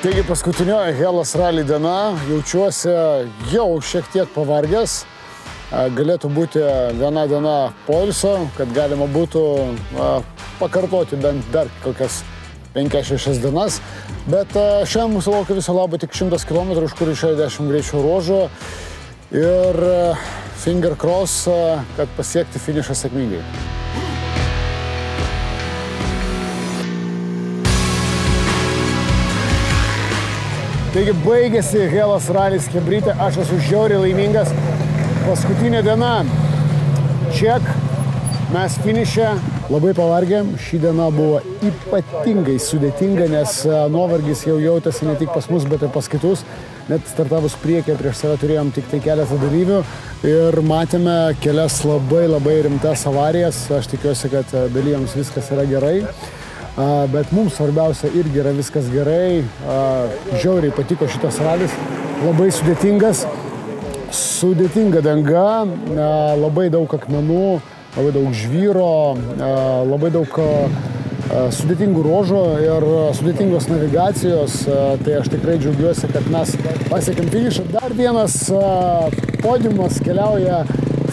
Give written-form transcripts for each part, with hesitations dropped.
Taigi paskutinioji Hellas Rally diena, jaučiuosi jau šiek tiek pavargęs. Galėtų būti viena diena poilsio, kad galima būtų pakartoti bent dar kokias 5-6 dienas. Bet šiandien mūsų laukia viso labo tik 100 km, už kur išėjo 10 greičio ruožų. Ir finger cross, kad pasiekti finišą sėkmingai. Taigi baigėsi Hellas Rallis Chebrytė, aš esu žiauriai laimingas. Paskutinė diena, check, mes finiše, labai pavargėm. Ši diena buvo ypatingai sudėtinga, nes nuovargis jau jautėsi ne tik pas mus, bet ir pas kitus. Net startavus priekį prieš save turėjom tik tai keletą dalyvių ir matėme kelias labai rimtas avarijas. Aš tikiuosi, kad dalyviams viskas yra gerai. Bet mums svarbiausia irgi yra viskas gerai. Žiauriai patiko šitas ralis, labai sudėtingas, sudėtinga danga, labai daug akmenų, labai daug žvyro, labai daug sudėtingų ruožų ir sudėtingos navigacijos. Tai aš tikrai džiaugiuosi, kad mes pasiekėm finišą. Dar vienas podiumas keliauja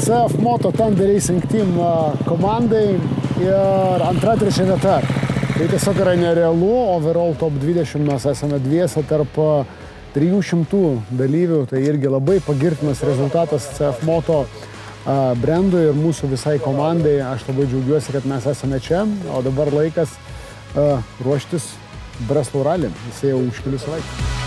CF Moto Thunder Racing Team komandai ir antra trečia vieta. Tai tiesiog yra nerealu, overall top 20 mes esame dviese tarp 300 dalyvių, tai irgi labai pagirtinas rezultatas CF Moto brandui ir mūsų visai komandai. Aš labai džiaugiuosi, kad mes esame čia, o dabar laikas ruoštis Breslau Rally, jisai jau už kelių savaičių.